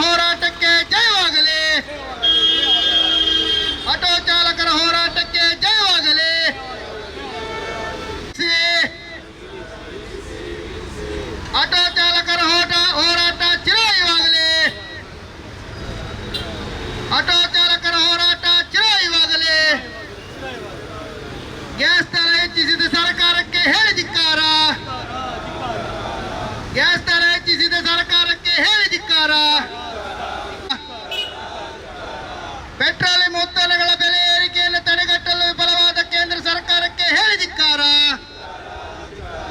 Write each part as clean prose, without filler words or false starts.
ಹೋರಾಟಕ್ಕೆ ಜಯವಾಗಲಿ. ಆಟೋ ಚಾಲಕರ ಹೋರಾಟಕ್ಕೆ ಜಯವಾಗಲಿ. ಆಟೋ ಚಾಲಕರ ಹೋರಾಟ ಚಿರಾಯುವಾಗಲಿ. ಆಟೋ ಚಾಲಕರ ಹೋರಾಟ ಚಿರಾಯುವಾಗಲಿ. ಗ್ಯಾಸ್ ದರ ಹೆಚ್ಚಿಸಿದ ಸರ್ಕಾರಕ್ಕೆ ಹೇಳಿ ಧಿಕ್ಕಾರ. ಗ್ಯಾಸ್ ದರ ಹೆಚ್ಚಿಸಿದ ಸರ್ಕಾರಕ್ಕೆ ಹೇಳಿ ಧಿಕ್ಕಾರ. ಪೆಟ್ರೋಲಿಯಂ ಉತ್ಪನ್ನಗಳ ಬೆಲೆ ಏರಿಕೆಯನ್ನು ತಡೆಗಟ್ಟಲು ವಿಫಲವಾದ ಕೇಂದ್ರ ಸರ್ಕಾರಕ್ಕೆ ಹೇಳಿ ಧಿಕ್ಕಾರ.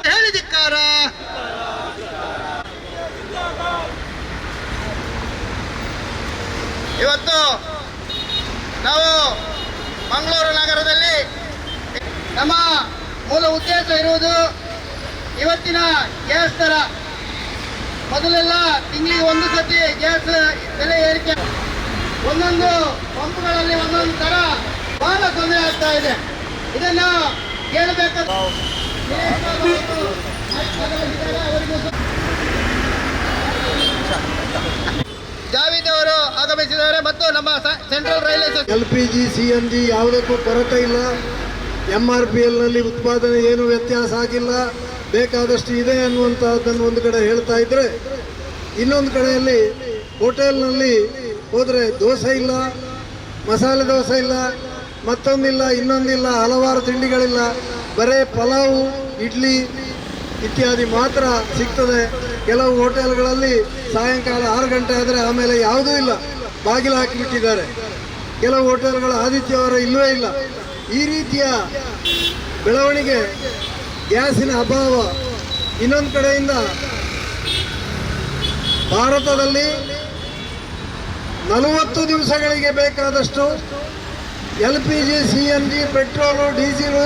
ಹೇಳಿ ಧಿಕ್ಕಾರ. ಇವತ್ತು ನಾವು ಮಂಗಳೂರು ನಗರದಲ್ಲಿ ನಮ್ಮ ಮೂಲ ಉದ್ದೇಶ ಇರುವುದು ಇವತ್ತಿನ ಗ್ಯಾಸ್ ದರ. ಮೊದಲೆಲ್ಲ ತಿಂಗಳಿಗೆ ಒಂದು ಸತಿ ಗ್ಯಾಸ್ ಬೆಲೆ ಏರಿಕೆ, ಒಂದೊಂದು ಪಂಪ್ಗಳಲ್ಲಿ ಒಂದೊಂದು ತರ ಬಹಳ ತೊಂದರೆ ಆಗ್ತಾ ಇದೆ. ಇದನ್ನು ಕೇಳಬೇಕಾದ ಜಾವೀದ್ ಅವರು ಆಗಮಿಸಿದ್ದಾರೆ ಮತ್ತು ನಮ್ಮ ಸೆಂಟ್ರಲ್ ರೈಲ್ವೆ LPG CNG ಯಾವುದಕ್ಕೂ ಕೊರತೆ ಇಲ್ಲ. MRPLನಲ್ಲಿ ಉತ್ಪಾದನೆ ಏನು ವ್ಯತ್ಯಾಸ ಆಗಿಲ್ಲ, ಬೇಕಾದಷ್ಟು ಇದೆ ಅನ್ನುವಂಥದ್ದನ್ನು ಒಂದು ಕಡೆ ಹೇಳ್ತಾ ಇದ್ರೆ, ಇನ್ನೊಂದು ಕಡೆಯಲ್ಲಿ ಹೋಟೆಲ್ನಲ್ಲಿ ಹೋದರೆ ದೋಸೆ ಇಲ್ಲ, ಮಸಾಲೆ ದೋಸೆ ಇಲ್ಲ, ಮತ್ತೊಂದಿಲ್ಲ, ಇನ್ನೊಂದಿಲ್ಲ, ಹಲವಾರು ತಿಂಡಿಗಳಿಲ್ಲ, ಬರೇ ಪಲಾವು, ಇಡ್ಲಿ ಇತ್ಯಾದಿ ಮಾತ್ರ ಸಿಗ್ತದೆ. ಕೆಲವು ಹೋಟೆಲ್ಗಳಲ್ಲಿ ಸಾಯಂಕಾಲ 6 ಗಂಟೆ ಆದರೆ ಆಮೇಲೆ ಯಾವುದೂ ಇಲ್ಲ, ಬಾಗಿಲು ಹಾಕಿಬಿಟ್ಟಿದ್ದಾರೆ. ಕೆಲವು ಹೋಟೆಲ್ಗಳ ಆತಿಥ್ಯವರ ಇಲ್ಲವೇ ಇಲ್ಲ. ಈ ರೀತಿಯ ಬೆಳವಣಿಗೆ, ಗ್ಯಾಸಿನ ಅಭಾವ. ಇನ್ನೊಂದು ಕಡೆಯಿಂದ ಭಾರತದಲ್ಲಿ 40 ದಿವಸಗಳಿಗೆ ಬೇಕಾದಷ್ಟು LPG CNG petrol diesel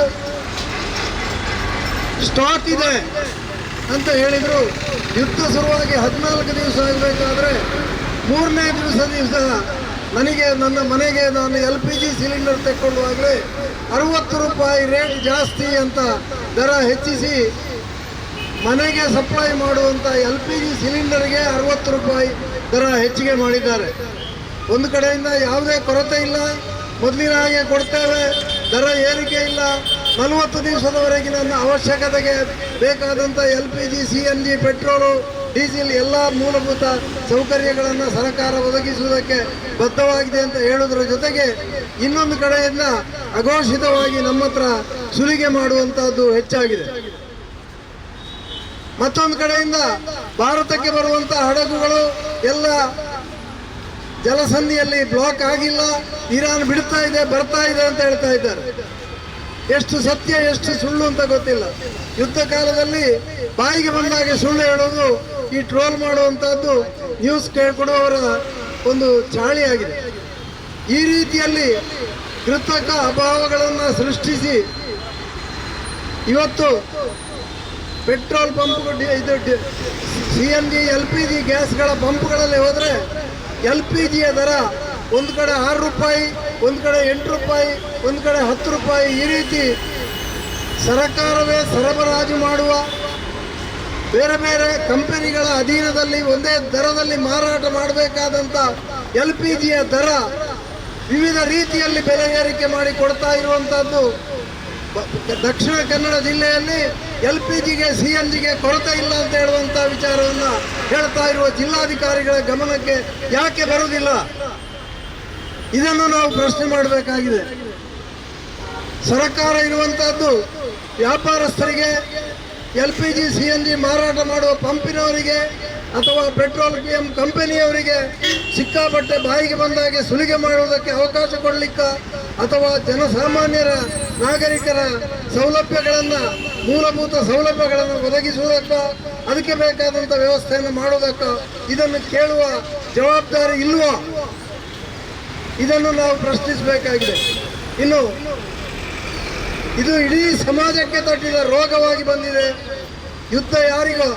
stock ಇದೆ ಅಂತ ಹೇಳಿದರು. ಯುದ್ಧ ಶುರುವಾಗಿ 14 ದಿವಸ ಆಗಬೇಕಾದ್ರೆ 3ನೇ ದಿವಸ ನನಗೆ ನನ್ನ ಮನೆಗೆ ನಾನು LPG ಸಿಲಿಂಡರ್ ತೆಕ್ಕೊಳ್ಳುವಾಗಲೇ 60 ರೂಪಾಯಿ ರೇಟ್ ಜಾಸ್ತಿ ಅಂತ ದರ ಹೆಚ್ಚಿಸಿ ಮನೆಗೆ ಸಪ್ಲೈ ಮಾಡುವಂಥ LPG ಸಿಲಿಂಡರ್ಗೆ 60 ರೂಪಾಯಿ ದರ ಹೆಚ್ಚಿಗೆ ಮಾಡಿದ್ದಾರೆ. ಒಂದು ಕಡೆಯಿಂದ ಯಾವುದೇ ಕೊರತೆ ಇಲ್ಲ, ಮೊದಲಿನ ಹಾಗೆ ಕೊಡ್ತೇವೆ, ದರ ಏರಿಕೆ ಇಲ್ಲ. 40 ದಿವಸದವರೆಗಿನ ಅವಶ್ಯಕತೆಗೆ ಬೇಕಾದಂಥ LPG CNG ಪೆಟ್ರೋಲು ಡೀಸೆಲ್ ಎಲ್ಲ ಮೂಲಭೂತ ಸೌಕರ್ಯಗಳನ್ನು ಸರ್ಕಾರ ಒದಗಿಸುವುದಕ್ಕೆ ಬದ್ಧವಾಗಿದೆ ಅಂತ ಹೇಳೋದ್ರ ಜೊತೆಗೆ ಇನ್ನೊಂದು ಕಡೆಯಿಂದ ಅಘೋಷಿತವಾಗಿ ನಮ್ಮ ಹತ್ರ ಸುಲಿಗೆ ಮಾಡುವಂತಹದ್ದು ಹೆಚ್ಚಾಗಿದೆ. ಮತ್ತೊಂದು ಕಡೆಯಿಂದ ಭಾರತಕ್ಕೆ ಬರುವಂಥ ಹಡಗುಗಳು ಎಲ್ಲ ಜಲಸಂಧಿಯಲ್ಲಿ ಬ್ಲಾಕ್ ಆಗಿಲ್ಲ, ಇರಾನ್ ಬಿಡ್ತಾ ಇದೆ, ಬರ್ತಾ ಇದೆ ಅಂತ ಹೇಳ್ತಾ ಇದ್ದಾರೆ. ಎಷ್ಟು ಸತ್ಯ ಎಷ್ಟು ಸುಳ್ಳು ಅಂತ ಗೊತ್ತಿಲ್ಲ. ಯುದ್ಧ ಕಾಲದಲ್ಲಿ ಬಾಯಿಗೆ ಬಂದಾಗೆ ಸುಳ್ಳು ಹೇಳೋದು, ಈ ಟ್ರೋಲ್ ಮಾಡುವಂತಹದ್ದು ನ್ಯೂಸ್ ಕೇಳ್ಕೊಡುವವರ ಒಂದು ಚಾಳಿಯಾಗಿದೆ. ಈ ರೀತಿಯಲ್ಲಿ ಕೃತಕ ಅಭಾವಗಳನ್ನು ಸೃಷ್ಟಿಸಿ ಇವತ್ತು ಪೆಟ್ರೋಲ್ ಪಂಪ್, ಇದು CNG LPG ಗ್ಯಾಸ್ಗಳ ಪಂಪ್ಗಳಲ್ಲಿ ಹೋದರೆ LPGಯ ದರ ಒಂದು ಕಡೆ 6 ರೂಪಾಯಿ, ಒಂದು ಕಡೆ 8 ರೂಪಾಯಿ, ಒಂದು ಕಡೆ 10 ರೂಪಾಯಿ, ಈ ರೀತಿ ಸರಕಾರವೇ ಸರಬರಾಜು ಮಾಡುವ ಬೇರೆ ಬೇರೆ ಕಂಪನಿಗಳ ಅಧೀನದಲ್ಲಿ ಒಂದೇ ದರದಲ್ಲಿ ಮಾರಾಟ ಮಾಡಬೇಕಾದಂಥ LPGಯ ದರ ವಿವಿಧ ರೀತಿಯಲ್ಲಿ ಬೆಲೆ ಏರಿಕೆ ಮಾಡಿ ಕೊಡ್ತಾ ಇರುವಂಥದ್ದು. ದಕ್ಷಿಣ ಕನ್ನಡ ಜಿಲ್ಲೆಯಲ್ಲಿ LPGಗೆ CNGಗೆ ಕೊರತೆ ಇಲ್ಲ ಅಂತ ಹೇಳುವಂಥ ವಿಚಾರವನ್ನು ಹೇಳ್ತಾ ಇರುವ ಜಿಲ್ಲಾಧಿಕಾರಿಗಳ ಗಮನಕ್ಕೆ ಯಾಕೆ ಬರುವುದಿಲ್ಲ? ಇದನ್ನು ನಾವು ಪ್ರಶ್ನೆ ಮಾಡಬೇಕಾಗಿದೆ. ಸರ್ಕಾರ ಇರುವಂತಹದ್ದು ವ್ಯಾಪಾರಸ್ಥರಿಗೆ, LPG CNG ಮಾರಾಟ ಮಾಡುವ ಪಂಪಿನವರಿಗೆ ಅಥವಾ ಪೆಟ್ರೋಲಿಯಂ ಕಂಪನಿಯವರಿಗೆ ಸಿಕ್ಕಾಪಟ್ಟೆ ಬಾಯಿಗೆ ಬಂದಾಗೆ ಸುಲಿಗೆ ಮಾಡುವುದಕ್ಕೆ ಅವಕಾಶ ಕೊಡಲಿಕ್ಕ, ಅಥವಾ ಜನಸಾಮಾನ್ಯರ ನಾಗರಿಕರ ಸೌಲಭ್ಯಗಳನ್ನು, ಮೂಲಭೂತ ಸೌಲಭ್ಯಗಳನ್ನು ಒದಗಿಸುವುದಕ್ಕ, ಅದಕ್ಕೆ ಬೇಕಾದಂಥ ವ್ಯವಸ್ಥೆಯನ್ನು ಮಾಡುವುದಕ್ಕ ಇದನ್ನು ಕೇಳುವ ಜವಾಬ್ದಾರಿ ಇಲ್ವಾ? ಇದನ್ನು ನಾವು ಪ್ರಶ್ನಿಸಬೇಕಾಗಿದೆ. ಇನ್ನು ಇದು ಇಡೀ ಸಮಾಜಕ್ಕೆ ತಟ್ಟಿದ ರೋಗವಾಗಿ ಬಂದಿದೆ. ಯುದ್ಧ ಯಾರಿಗೋ,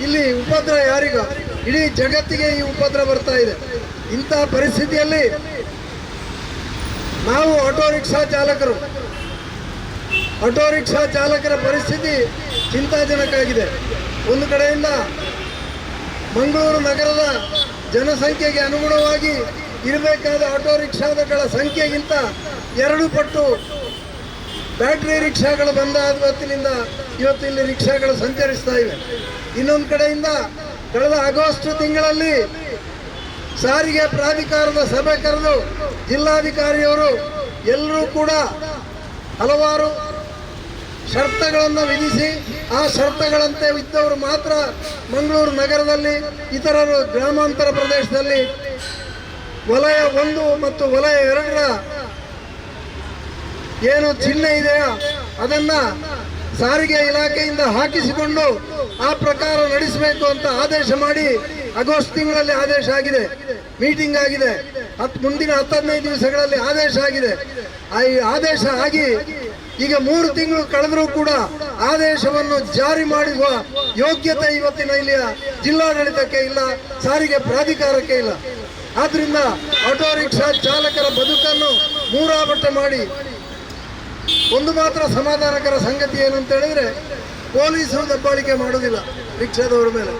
ಇಲ್ಲಿ ಉಪದ್ರ ಯಾರಿಗೋ, ಇಡೀ ಜಗತ್ತಿಗೆ ಈ ಉಪದ್ರ ಬರ್ತಾ ಇದೆ. ಇಂಥ ಪರಿಸ್ಥಿತಿಯಲ್ಲಿ ನಾವು ಆಟೋ ರಿಕ್ಷಾ ಚಾಲಕರ ಪರಿಸ್ಥಿತಿ ಚಿಂತಾಜನಕ ಆಗಿದೆ. ಒಂದು ಕಡೆಯಿಂದ ಮಂಗಳೂರು ನಗರದ ಜನಸಂಖ್ಯೆಗೆ ಅನುಗುಣವಾಗಿ ಇರಬೇಕಾದ ಆಟೋ ರಿಕ್ಷಾಗಳ ಸಂಖ್ಯೆಗಿಂತ 2 ಪಟ್ಟು ಬ್ಯಾಟ್ರಿ ರಿಕ್ಷಾಗಳು ಬಂದಾದ ಹೊತ್ತಿನಿಂದ ಇವತ್ತು ಇಲ್ಲಿ ರಿಕ್ಷಾಗಳು ಸಂಚರಿಸ್ತಾ ಇವೆ. ಇನ್ನೊಂದು ಕಡೆಯಿಂದ ಕಳೆದ ಆಗಸ್ಟ್ ತಿಂಗಳಲ್ಲಿ ಸಾರಿಗೆ ಪ್ರಾಧಿಕಾರದ ಸಭೆ ಕರೆದು ಜಿಲ್ಲಾಧಿಕಾರಿಯವರು ಎಲ್ಲರೂ ಕೂಡ ಹಲವಾರು ಷರತ್ತುಗಳನ್ನು ವಿಧಿಸಿ ಆ ಷರತ್ತುಗಳಂತೆ ಇದ್ದವರು ಮಾತ್ರ ಮಂಗಳೂರು ನಗರದಲ್ಲಿ, ಇತರರು ಗ್ರಾಮಾಂತರ ಪ್ರದೇಶದಲ್ಲಿ ವಲಯ 1 ಮತ್ತು ವಲಯ 2ರ ಏನು ಚಿಹ್ನೆ ಇದೆಯೋ ಅದನ್ನ ಸಾರಿಗೆ ಇಲಾಖೆಯಿಂದ ಹಾಕಿಸಿಕೊಂಡು ಆ ಪ್ರಕಾರ ನಡೆಸಬೇಕು ಅಂತ ಆದೇಶ ಮಾಡಿ ಆಗಸ್ಟ್ ತಿಂಗಳಲ್ಲಿ ಆದೇಶ ಆಗಿದೆ, ಮೀಟಿಂಗ್ ಆಗಿದೆ. ಮುಂದಿನ 10-15 ದಿವಸಗಳಲ್ಲಿ ಆದೇಶ ಆಗಿದೆ. ಈ ಆದೇಶ ಆಗಿ ಈಗ 3 ತಿಂಗಳು ಕಳೆದರೂ ಕೂಡ ಆದೇಶವನ್ನು ಜಾರಿ ಮಾಡುವ ಯೋಗ್ಯತೆ ಇವತ್ತಿನ ಇಲ್ಲಿಯ ಜಿಲ್ಲಾಡಳಿತಕ್ಕೆ ಇಲ್ಲ, ಸಾರಿಗೆ ಪ್ರಾಧಿಕಾರಕ್ಕೆ ಇಲ್ಲ. ಆದ್ರಿಂದ ಆಟೋ ರಿಕ್ಷಾ ಚಾಲಕರ ಬದುಕನ್ನು ಮೂರಾಬಟ್ಟೆ ಮಾಡಿ ಒಂದು ಮಾತ್ರ ಸಮಾಧಾನಕರ ಸಂಗತಿ ಏನು ಅಂತ ಹೇಳಿದ್ರೆ, ಪೊಲೀಸರು ದಬ್ಬಾಳಿಕೆ ಮಾಡೋದಿಲ್ಲ ರಿಕ್ಷಾದವರ ಮೇಲೆ.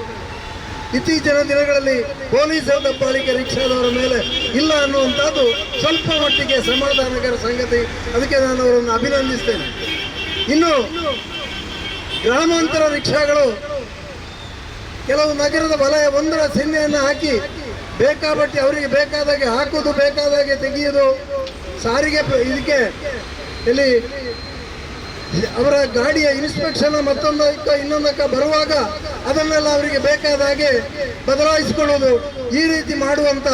ಇತ್ತೀಚಿನ ದಿನಗಳಲ್ಲಿ ಪೊಲೀಸರ ದಬ್ಬಾಳಿಕೆ ರಿಕ್ಷಾದವರ ಮೇಲೆ ಇಲ್ಲ ಅನ್ನುವಂಥದ್ದು ಸ್ವಲ್ಪ ಮಟ್ಟಿಗೆ ಸಮಾಧಾನಕರ ಸಂಗತಿ. ಅದಕ್ಕೆ ನಾನು ಅವರನ್ನು ಅಭಿನಂದಿಸ್ತೇನೆ. ಇನ್ನು ಗ್ರಾಮಾಂತರ ರಿಕ್ಷಾಗಳು ಕೆಲವು ನಗರದ ವಲಯ 1ರ ಚಿಹ್ನೆಯನ್ನು ಹಾಕಿ ಬೇಕಾಬಟ್ಟಿ ಅವರಿಗೆ ಬೇಕಾದಾಗೆ ಹಾಕೋದು, ಬೇಕಾದಾಗೆ ತೆಗೆಯೋದು, ಸಾರಿಗೆ ಇದಕ್ಕೆ ಇಲ್ಲಿ ಅವರ ಗಾಡಿಯ ಇನ್ಸ್ಪೆಕ್ಷನ್ ಮತ್ತೊಂದಕ್ಕೆ ಇನ್ನೊಂದಕ್ಕೆ ಬರುವಾಗ ಅದನ್ನೆಲ್ಲ ಅವರಿಗೆ ಬೇಕಾದ ಹಾಗೆ ಬದಲಾಯಿಸಿಕೊಳ್ಳುವುದು, ಈ ರೀತಿ ಮಾಡುವಂತ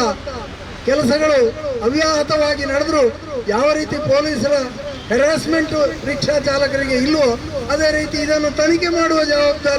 ಕೆಲಸಗಳು ಅವ್ಯಾಹತವಾಗಿ ನಡೆದ್ರು. ಯಾವ ರೀತಿ ಪೊಲೀಸರ ಹೆರಾಸ್ಮೆಂಟ್ ರಿಕ್ಷಾ ಚಾಲಕರಿಗೆ ಇಲ್ಲವೋ ಅದೇ ರೀತಿ ಇದನ್ನು ತನಿಖೆ ಮಾಡುವ ಜವಾಬ್ದಾರಿ